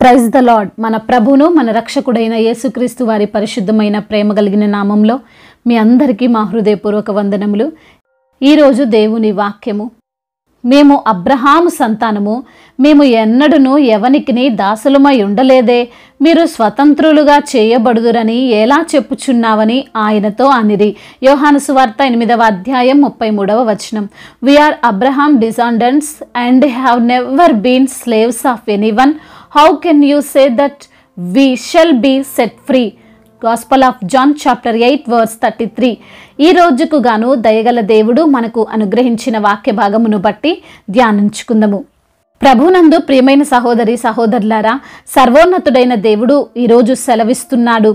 Praise the lord. మన ప్రభువును మన రక్షకుడైన యేసుక్రీస్తు వారి పరిశుద్ధమైన ప్రేమ కలిగిన నామంలో మీ అందరికీ మా హృదయపూర్వక వందనములు. ఈరోజు దేవుని వాక్యము, మేము అబ్రహాము సంతానము, మేము ఎన్నడూను ఎవనికిని దాసులమై ఉండలేదే, మీరు స్వతంత్రులుగా చేయబడుదురని ఎలా చెప్పుచున్నావని ఆయనతో అనిరి. యోహాను సువార్త 8వ అధ్యాయం 33వ వచనం. We are Abraham descendants and have never been slaves of anyone. How can you say that we shall be set free? Gospel of John chapter 8 verse 33. ఈ రోజుకు గాను దయగల దేవుడు మనకు అనుగ్రహించిన వాక్య భాగమును బట్టి ధ్యానించుకుందాము. ప్రభునందు ప్రియమైన సహోదరి సహోదరులారా, సర్వోన్నతుడైన దేవుడు ఈరోజు సెలవిస్తున్నాడు,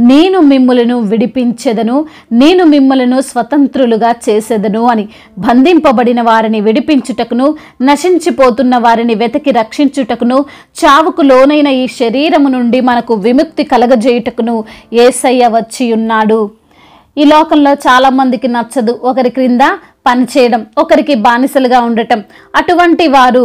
నేను మిమ్ములను విడిపించెదను, నేను మిమ్ములను స్వతంత్రులుగా చేసేదను అని. బంధింపబడిన వారిని విడిపించుటకును, నశించిపోతున్న వారిని వెతికి రక్షించుటకును, చావుకు లోనైన ఈ శరీరము నుండి మనకు విముక్తి కలగజేయుటకును యేసయ్య వచ్చి ఉన్నాడు. ఈ లోకంలో చాలా మందికి నచ్చదు ఒకరి క్రింద పనిచేయడం, ఒకరికి బానిసలుగా ఉండటం. అటువంటి వారు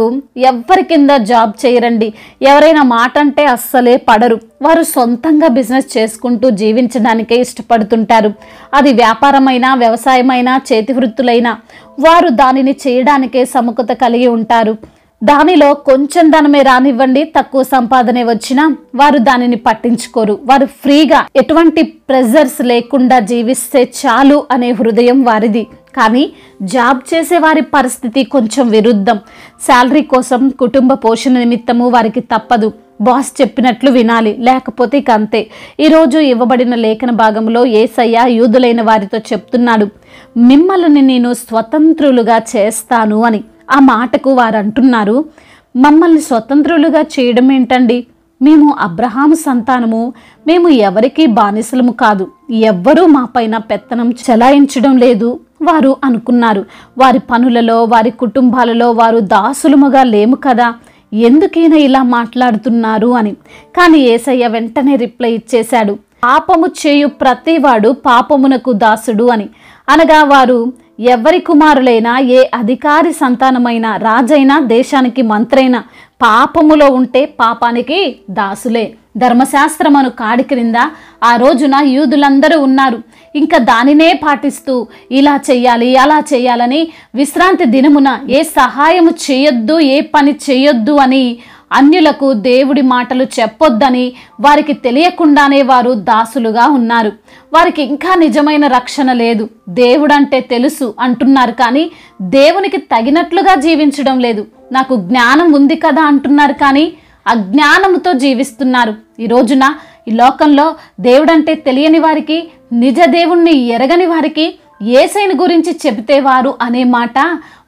ఎవరి కింద జాబ్ చేయరండి. ఎవరైనా మాట అంటే అస్సలే పడరు. వారు సొంతంగా బిజినెస్ చేసుకుంటూ జీవించడానికే ఇష్టపడుతుంటారు. అది వ్యాపారమైనా, వ్యవసాయమైనా, చేతి వృత్తులైనా వారు దానిని చేయడానికే సముఖత కలిగి ఉంటారు. దానిలో కొంచెం ధనమే రానివ్వండి, తక్కువ సంపాదనే వచ్చినా వారు దానిని పట్టించుకోరు. వారు ఫ్రీగా ఎటువంటి ప్రెజర్స్ లేకుండా జీవిస్తే చాలు అనే హృదయం వారిది. కానీ జాబ్ చేసే వారి పరిస్థితి కొంచెం విరుద్ధం. శాలరీ కోసం, కుటుంబ పోషణ నిమిత్తము వారికి తప్పదు. బాస్ చెప్పినట్లు వినాలి, లేకపోతే ఇక అంతే. ఈరోజు ఇవ్వబడిన లేఖన భాగంలో యేసయ్య యూదులైన వారితో చెప్తున్నాడు, మిమ్మల్ని నేను స్వతంత్రులుగా చేస్తాను అని. ఆ మాటకు వారు అంటున్నారు, మమ్మల్ని స్వతంత్రులుగా చేయడం ఏంటండి? మేము అబ్రహాము సంతానము, మేము ఎవరికీ బానిసలము కాదు, ఎవ్వరూ మా పైన పెత్తనం చెలాయించడం లేదు వారు అనుకున్నారు. వారి పనులలో, వారి కుటుంబాలలో వారు దాసులముగా లేము కదా, ఎందుకైనా ఇలా మాట్లాడుతున్నారు అని. కానీ యేసయ్య వెంటనే రిప్లై ఇచ్చేశాడు, పాపము చేయు ప్రతివాడు పాపమునకు దాసుడు అని. అనగా వారు ఎవరి కుమారులైనా, ఏ అధికారి సంతానమైనా, రాజైనా, దేశానికి మంత్రైనా పాపములో ఉంటే పాపానికి దాసులే. ధర్మశాస్త్రమును కాడి క్రింద ఆ రోజున యూదులందరూ ఉన్నారు. ఇంకా దానినే పాటిస్తూ ఇలా చెయ్యాలి, అలా చెయ్యాలని, విశ్రాంతి దినమున ఏ సహాయము చేయొద్దు, ఏ పని చేయొద్దు అని, అన్యులకు దేవుడి మాటలు చెప్పొద్దని వారికి తెలియకుండానే వారు దాసులుగా ఉన్నారు. వారికి ఇంకా నిజమైన రక్షణ లేదు. దేవుడంటే తెలుసు అంటున్నారు, కానీ దేవునికి తగినట్లుగా జీవించడం లేదు. నాకు జ్ఞానం ఉంది కదా అంటున్నారు, కానీ అజ్ఞానముతో జీవిస్తున్నారు. ఈ రోజున ఈ లోకంలో దేవుడంటే తెలియని వారికి, నిజ దేవుణ్ణి ఎరగని వారికి యేసయ్యను గురించి చెబితే వారు అనే మాట,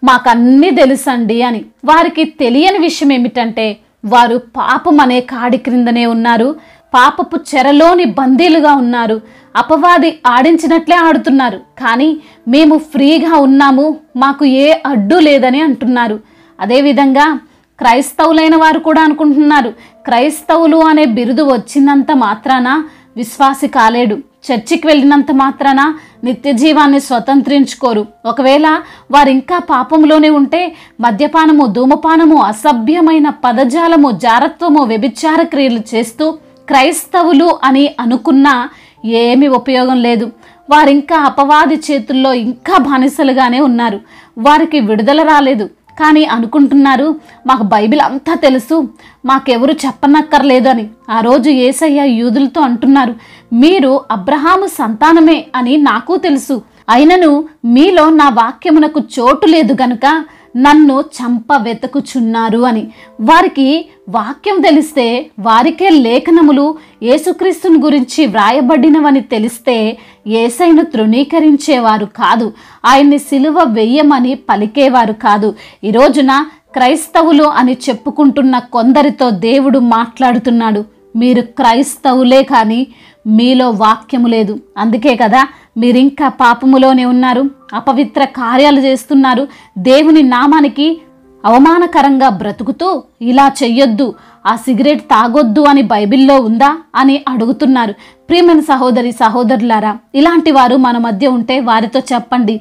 మాకన్నీ తెలుసండి అని. వారికి తెలియని విషయం ఏమిటంటే, వారు పాపం అనే కాడి క్రిందనే ఉన్నారు, పాపపు చెరలోని బందీలుగా ఉన్నారు. అపవాది ఆడించినట్లే ఆడుతున్నారు, కానీ మేము ఫ్రీగా ఉన్నాము, మాకు ఏ అడ్డు లేదని అంటున్నారు. అదేవిధంగా క్రైస్తవులైన వారు కూడా అనుకుంటున్నారు, క్రైస్తవులు అనే బిరుదు వచ్చినంత మాత్రాన విశ్వాసి కాలేడు, చర్చికి వెళ్ళినంత మాత్రాన నిత్య జీవాన్ని స్వతంత్రించుకోరు. ఒకవేళ వారు ఇంకా పాపంలోనే ఉంటే మద్యపానము, ధూమపానము, అసభ్యమైన పదజాలము, జారత్వము, వ్యభిచార క్రియలు చేస్తూ క్రైస్తవులు అని అనుకున్నా ఏమీ ఉపయోగం లేదు. వారింకా అపవాది చేతుల్లో ఇంకా బానిసలుగానే ఉన్నారు. వారికి విడుదల రాలేదు, కానీ అనుకుంటున్నారు, మాకు బైబిల్ అంతా తెలుసు, మాకెవరు చెప్పనక్కర్లేదు అని. ఆ రోజు యేసయ్య యూదులతో అంటున్నారు, మీరు అబ్రహాము సంతానమే అని నాకు తెలుసు, అయినను మీలో నా వాక్యమునకు చోటు లేదు గనుక నన్ను చంప వెతుకుచున్నారు అని. వారికి వాక్యం తెలిస్తే, వారికే లేఖనములు యేసుక్రీస్తుని గురించి వ్రాయబడినవని తెలిస్తే యేసయ్యను తృణీకరించేవారు కాదు, ఆయన్ని సిలువ వెయ్యమని పలికేవారు కాదు. ఈ రోజున క్రైస్తవులు అని చెప్పుకుంటున్న కొందరితో దేవుడు మాట్లాడుతున్నాడు, మీరు క్రైస్తవులే కానీ మీలో వాక్యము లేదు. అందుకే కదా మీరింకా పాపములోనే ఉన్నారు, అపవిత్ర కార్యాలు చేస్తున్నారు, దేవుని నామానికి అవమానకరంగా బ్రతుకుతూ ఇలా చెయ్యొద్దు, ఆ సిగరెట్ తాగొద్దు అని బైబిల్లో ఉందా అని అడుగుతున్నారు. ప్రియమైన సహోదరి సహోదరులారా, ఇలాంటి వారు మన మధ్య ఉంటే వారితో చెప్పండి.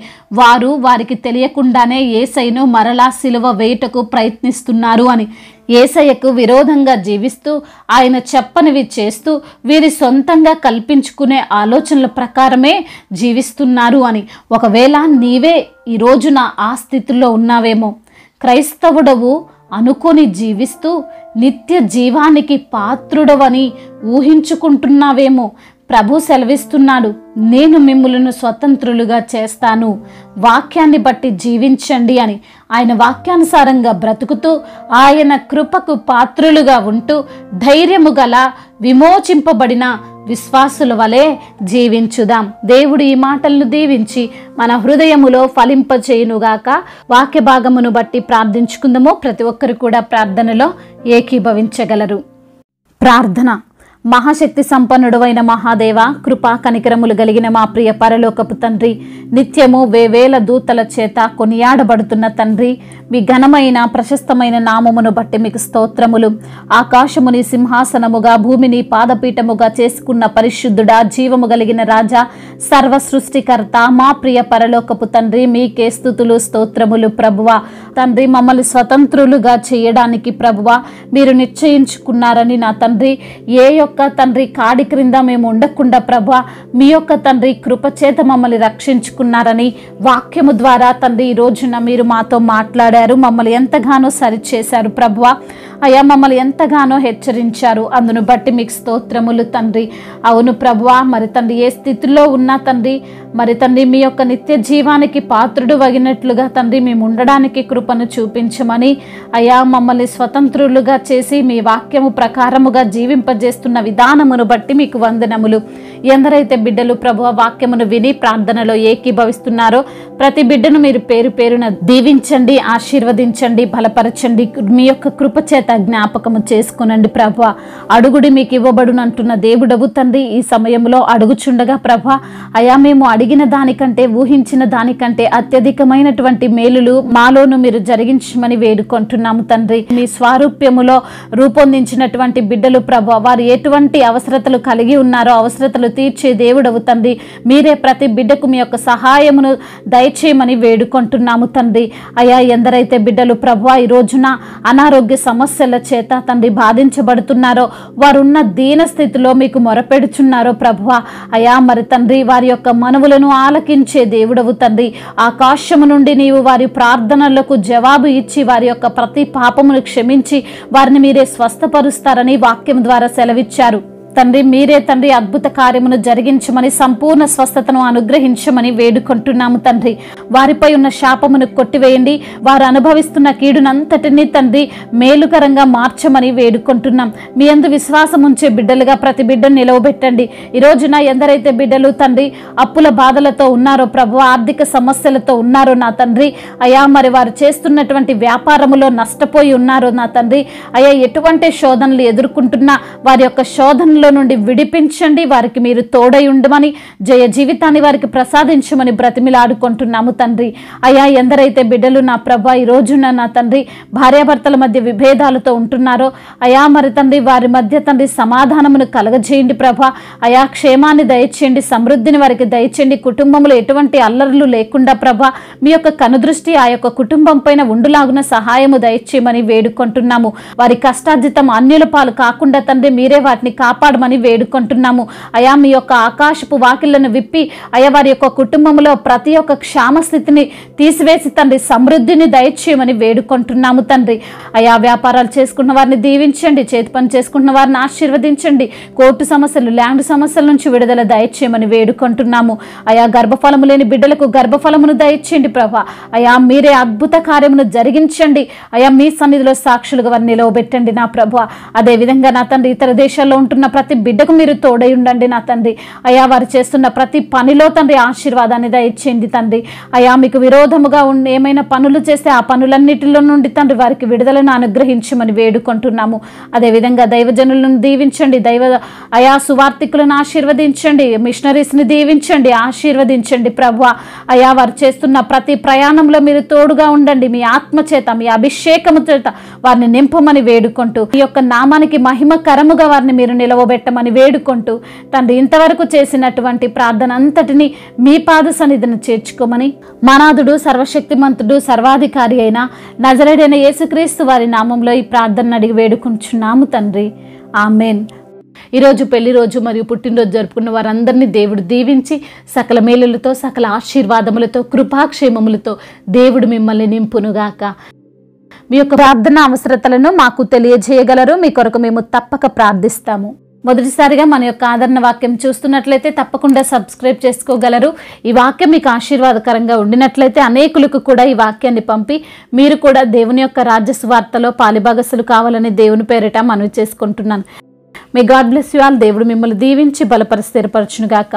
వారికి తెలియకుండానే యేసయ్యను మరలా సిలువ వేయుటకు ప్రయత్నిస్తున్నారు అని. యేసయ్యకు విరోధంగా జీవిస్తూ ఆయన చెప్పనివి చేస్తూ వీరి సొంతంగా కల్పించుకునే ఆలోచనల ప్రకారమే జీవిస్తున్నారు అని. ఒకవేళ నీవే ఈ రోజున ఆ స్థితిలో ఉన్నావేమో, క్రైస్తవుడవు అనుకొని జీవిస్తూ నిత్య జీవానికి పాత్రుడవని ఊహించుకుంటున్నావేమో. ప్రభు సెలవిస్తున్నాడు, నేను మిమ్ములను స్వతంత్రులుగా చేస్తాను, వాక్యాన్ని బట్టి జీవించండి అని. ఆయన వాక్యానుసారంగా బ్రతుకుతూ ఆయన కృపకు పాత్రులుగా ఉంటూ ధైర్యము గల విమోచింపబడిన విశ్వాసుల వలె జీవించుదాం. దేవుడు ఈ మాటలను దీవించి మన హృదయములో ఫలింపచేయునుగాక. వాక్య భాగమును బట్టి ప్రార్థించుకుందాము. ప్రతి ఒక్కరు కూడా ప్రార్థనలో ఏకీభవించగలరు. ప్రార్థన. మహాశక్తి సంపన్నుడైన మహాదేవ, కృపా కనికరములు కలిగిన మా ప్రియ పరలోకపు తండ్రి, నిత్యము వేవేల దూతల చేత కొనియాడబడుతున్న తండ్రి, మీ ఘనమైన ప్రశస్తమైన నామమును బట్టి మీకు స్తోత్రములు. ఆకాశముని సింహాసనముగా భూమిని పాదపీఠముగా చేసుకున్న పరిశుద్ధుడా, జీవము కలిగిన రాజా, సర్వ సృష్టికర్త, మా ప్రియ పరలోకపు తండ్రి, మీకే స్తుతులు స్తోత్రములు. ప్రభువా తండ్రి, మమ్మల్ని స్వతంత్రులుగా చేయడానికి ప్రభువా మీరు నిశ్చయించుకున్నారని నా తండ్రి, ఏ యొక్క తండ్రి కాడి క్రింద మేము ఉండకుండా ప్రభా మీ యొక్క తండ్రి కృపచేత మమ్మల్ని రక్షించుకున్నారని వాక్యము ద్వారా తండ్రి ఈ రోజున మీరు మాతో మాట్లాడారు. మమ్మల్ని ఎంతగానో సరిచేశారు ప్రభువా. అయ్యా, మమ్మల్ని ఎంతగానో హెచ్చరించారు. అందును బట్టి మీకు స్తోత్రములు తండ్రి. అవును ప్రభువా, మరి తండ్రి ఏ స్థితిలో ఉన్నా తండ్రి, మరి తండ్రి మీ యొక్క నిత్య జీవానికి పాత్రుడు వగినట్లుగా తండ్రి మేము ఉండడానికి కృపను చూపించమని అయ్యా, మమ్మల్ని స్వతంత్రులుగా చేసి మీ వాక్యము ప్రకారముగా జీవింపజేస్తున్న విధానమును బట్టి మీకు వందనములు. ఎందరైతే బిడ్డలు ప్రభువా వాక్యమును విని ప్రార్థనలో ఏకీభవిస్తున్నారో ప్రతి బిడ్డను మీరు పేరు పేరున దీవించండి, ఆశీర్వదించండి, బలపరచండి. మీ యొక్క కృపచేత జ్ఞాపకము చేసుకునండి ప్రభువా. అడుగుడి మీకు ఇవ్వబడునంటున్న దేవుడవు తండ్రి, ఈ సమయంలో అడుగుచుండగా ప్రభా అయా, మేము అడిగిన దానికంటే ఊహించిన దానికంటే అత్యధికమైనటువంటి మేలులు మాలోను మీరు జరిగించమని వేడుకుంటున్నాము తండ్రి. మీ స్వారూప్యములో రూపొందించినటువంటి బిడ్డలు ప్రభా, వారు ఎటువంటి అవసరతలు కలిగి ఉన్నారో అవసరతలు తీర్చే దేవుడవు తండ్రి. మీరే ప్రతి బిడ్డకు మీ యొక్క సహాయమును దయచేయమని వేడుకుంటున్నాము తండ్రి. అయా, ఎందరైతే బిడ్డలు ప్రభువా ఈ రోజున అనారోగ్య సమస్యల చేత తండ్రి బాధించబడుతున్నారో, వారున్న దీన స్థితిలో మీకు మొరపెడుచున్నారో ప్రభువా అయా, మరి తండ్రి వారి యొక్క మనవులను ఆలకించే దేవుడవు తండ్రి. ఆకాశము నుండి నీవు వారి ప్రార్థనలకు జవాబు ఇచ్చి వారి యొక్క ప్రతి పాపమును క్షమించి వారిని మీరే స్వస్థపరుస్తారని వాక్యం ద్వారా సెలవిచ్చారు తండ్రి. మీరే తండ్రి అద్భుత కార్యమును జరిగించమని సంపూర్ణ స్వస్థతను అనుగ్రహించమని వేడుకుంటున్నాము తండ్రి. వారిపై ఉన్న శాపమును కొట్టివేయండి, వారు అనుభవిస్తున్న కీడునంతటినీ తండ్రి మేలుకరంగా మార్చమని వేడుకుంటున్నాం. మీ యందు విశ్వాసం ఉంచే బిడ్డలుగా ప్రతి బిడ్డను నిలవబెట్టండి. ఈ రోజున ఎందరైతే బిడ్డలు తండ్రి అప్పుల బాధలతో ఉన్నారో ప్రభు, ఆర్థిక సమస్యలతో ఉన్నారో నా తండ్రి అయా, మరి వారు చేస్తున్నటువంటి వ్యాపారములో నష్టపోయి ఉన్నారో నా తండ్రి అయా, ఎటువంటి శోధనలు ఎదుర్కొంటున్నా వారి యొక్క శోధనలు నుండి విడిపించండి. వారికి మీరు తోడై ఉండమని, జయ జీవితాన్ని వారికి ప్రసాదించమని బ్రతిమిలాడుకుంటున్నాము తండ్రి. అయా, ఎందరైతే బిడ్డలు నా ప్రభా ఈ రోజున నా తండ్రి భార్యాభర్తల మధ్య విభేదాలతో ఉంటున్నారో అయా, మరి తండ్రి వారి మధ్య తండ్రి సమాధానమును కలగజేయండి ప్రభా. అయా, క్షేమాన్ని దయచేయండి, సమృద్ధిని వారికి దయచేయండి. కుటుంబంలో ఎటువంటి అల్లర్లు లేకుండా ప్రభా మీ యొక్క కనుదృష్టి ఆ యొక్క కుటుంబం పైన ఉండులాగున సహాయము దయచేయమని వేడుకుంటున్నాము. వారి కష్టార్జితం అన్యుల పాలు కాకుండా తండ్రి మీరే వాటిని కాపాడమని వేడుకుంటున్నాము. అయా, మీ యొక్క ఆకాశపు వాకిళ్లను విప్పి అయా వారి యొక్క కుటుంబంలో ప్రతి ఒక్క క్షామస్థితిని తీసివేసి తండ్రి సమృద్ధిని దయచేయమని వేడుకుంటున్నాము తండ్రి. అయా, వ్యాపారాలు చేసుకున్న వారిని దీవించండి, చేతి పని చేసుకున్న వారిని ఆశీర్వదించండి. కోర్టు సమస్యలు, ల్యాండ్ సమస్యల నుంచి విడుదల దయచేయమని వేడుకుంటున్నాము. అయా, గర్భఫలము లేని బిడ్డలకు గర్భఫలమును దయచేయండి ప్రభా. అయా, మీరే అద్భుత కార్యమును జరిగించండి. అయా, మీ సన్నిధిలో సాక్షులుగా వారిని నిలవబెట్టండి నా ప్రభా. అదే విధంగా నా తండ్రి ఇతర దేశాల్లో ఉంటున్న ప్రతి బిడ్డకు మీరు తోడై ఉండండి నా తండ్రి. అయా వారు చేస్తున్న ప్రతి పనిలో తండ్రి ఆశీర్వాదాన్ని దయచేయండి తండ్రి. అయా మీకు విరోధముగా ఏమైనా పనులు చేస్తే ఆ పనులన్నిటిలో నుండి తండ్రి వారికి విడుదలను అనుగ్రహించమని వేడుకుంటున్నాము. అదేవిధంగా దైవజనులను దీవించండి, అయా సువార్థికులను ఆశీర్వదించండి, మిషనరీస్ని దీవించండి, ఆశీర్వదించండి ప్రభువా. అయా వారు చేస్తున్న ప్రతి ప్రయాణంలో మీరు తోడుగా ఉండండి. మీ ఆత్మ చేత, మీ అభిషేకము చేత వారిని నింపమని వేడుకుంటూ, ఈ యొక్క నామానికి మహిమకరముగా వారిని మీరు నిలవబెట్టమని వేడుకుంటూ తండ్రి, ఇంతవరకు చేసినటువంటి ప్రార్థన అంతటిని మీ పాద సన్నిధిని చేర్చుకోమని మనాథుడు, సర్వశక్తిమంతుడు, సర్వాధికారి అయిన నజరేయుడైన యేసుక్రీస్తు వారి నామంలో ఈ ప్రార్థన అడిగి వేడుకుంటున్నాము తండ్రి. ఆమేన్. ఈరోజు పెళ్లి రోజు మరియు పుట్టినరోజు జరుపుకున్న వారందరినీ దేవుడు దీవించి సకల మేలులతో, సకల ఆశీర్వాదములతో, కృపాక్షేమములతో దేవుడు మిమ్మల్ని నింపునుగాక. మీ యొక్క ప్రార్థన అవసరతలను మాకు తెలియజేయగలరు. మీ కొరకు మేము తప్పక ప్రార్థిస్తాము. మొదటిసారిగా మన యొక్క ఆదరణ వాక్యం చూస్తున్నట్లయితే తప్పకుండా సబ్స్క్రైబ్ చేసుకోగలరు. ఈ వాక్యం మీకు ఆశీర్వాదకరంగా ఉండినట్లయితే అనేకులకు కూడా ఈ వాక్యాన్ని పంపి మీరు కూడా దేవుని యొక్క రాజ్య సువార్తలో పాలిభాగస్సులు కావాలని దేవుని పేరిట మనవి చేసుకుంటున్నాను. May God bless you all. దేవుడు మిమ్మల్ని దీవించి బలపరిచి స్థిరపరచునుగాక.